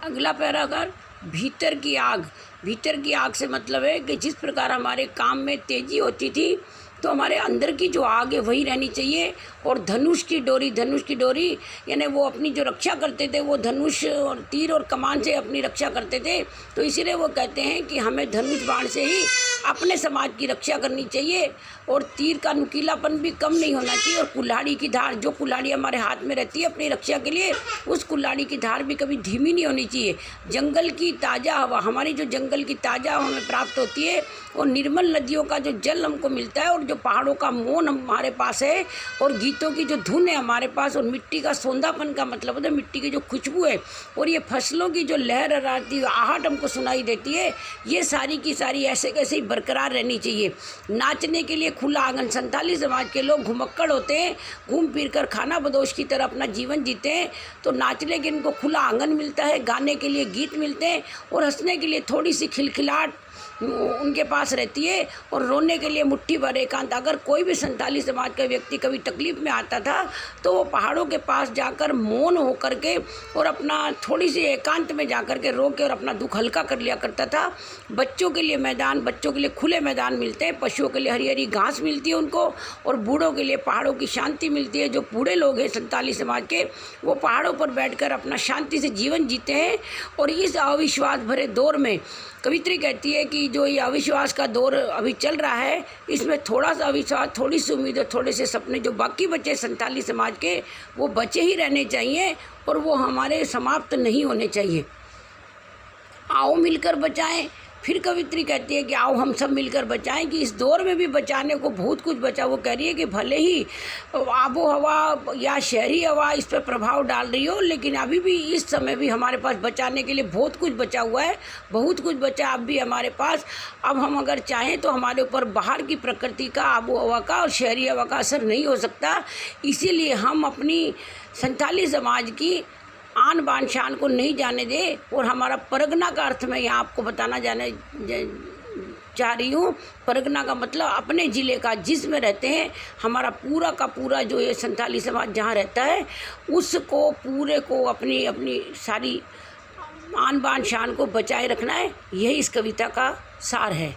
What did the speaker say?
अगला पैराग्राफ, भीतर की आग। भीतर की आग से मतलब है कि जिस प्रकार हमारे काम में तेज़ी होती थी तो हमारे अंदर की जो आग है वही रहनी चाहिए। और धनुष की डोरी यानी वो अपनी जो रक्षा करते थे वो धनुष और तीर और कमान से अपनी रक्षा करते थे। तो इसीलिए वो कहते हैं कि हमें धनुष बाण से ही अपने समाज की रक्षा करनी चाहिए। और तीर का नुकीलापन भी कम नहीं होना चाहिए। और कुल्हाड़ी की धार, जो कुल्हाड़ी हमारे हाथ में रहती है अपनी रक्षा के लिए, उस कुल्हाड़ी की धार भी कभी धीमी नहीं होनी चाहिए। जंगल की ताज़ा हवा, हमारी जो जंगल की ताज़ा हवा हमें प्राप्त होती है, और निर्मल नदियों का जो जल हमको मिलता है, और जो पहाड़ों का मौन हमारे पास है, और गीतों की जो धुन है हमारे पास, और मिट्टी का सौंधापन का मतलब होता है मिट्टी की जो खुशबू है, और ये फसलों की जो लहराती आहट हमको सुनाई देती है, ये सारी की सारी ऐसे कैसे ही बरकरार रहनी चाहिए। नाचने के लिए खुला आंगन, संथाली समाज के लोग घुमक्कड़ होते हैं, घूम फिर कर खाना बदोश की तरह अपना जीवन जीते हैं। तो नाचने के इनको खुला आंगन मिलता है, गाने के लिए गीत मिलते हैं, और हंसने के लिए थोड़ी सी खिलखिलाहट उनके पास रहती है, और रोने के लिए मुट्ठी भर एकांत। अगर कोई भी संथाली समाज का व्यक्ति कभी तकलीफ़ में आता था तो वो पहाड़ों के पास जाकर मौन होकर के और अपना थोड़ी सी एकांत में जाकर के रो के और अपना दुख हल्का कर लिया करता था। बच्चों के लिए मैदान, बच्चों के लिए खुले मैदान मिलते हैं, पशुओं के लिए हरी हरी घास मिलती है उनको, और बूढ़ों के लिए पहाड़ों की शांति मिलती है। जो बूढ़े लोग हैं संथाली समाज के, वो पहाड़ों पर बैठकर अपना शांति से जीवन जीते हैं। और इस अविश्वास भरे दौर में कवित्री कहती है कि जो ये अविश्वास का दौर अभी चल रहा है, इसमें थोड़ा सा अविश्वास, थोड़ी सी उम्मीद और थोड़े से सपने जो बाकी बचे संथाली समाज के, वो बचे ही रहने चाहिए, और वो हमारे समाप्त नहीं होने चाहिए। आओ मिलकर बचाएं। फिर कवित्री कहती है कि आओ हम सब मिलकर बचाएं, कि इस दौर में भी बचाने को बहुत कुछ बचा। वो कह रही है कि भले ही आबो हवा या शहरी हवा इस पर प्रभाव डाल रही हो, लेकिन अभी भी इस समय भी हमारे पास बचाने के लिए बहुत कुछ बचा हुआ है, बहुत कुछ बचा अब भी हमारे पास। अब हम अगर चाहें तो हमारे ऊपर बाहर की प्रकृति का, आबो हवा का और शहरी हवा का असर नहीं हो सकता। इसीलिए हम अपनी संथाली समाज की आन बान शान को नहीं जाने दे। और हमारा परगना का अर्थ मैं यहाँ आपको बताना चाह रही हूँ। परगना का मतलब अपने ज़िले का, जिसमें रहते हैं, हमारा पूरा का पूरा जो ये संथाली समाज जहाँ रहता है, उसको पूरे को अपनी अपनी सारी आन बान शान को बचाए रखना है। यही इस कविता का सार है।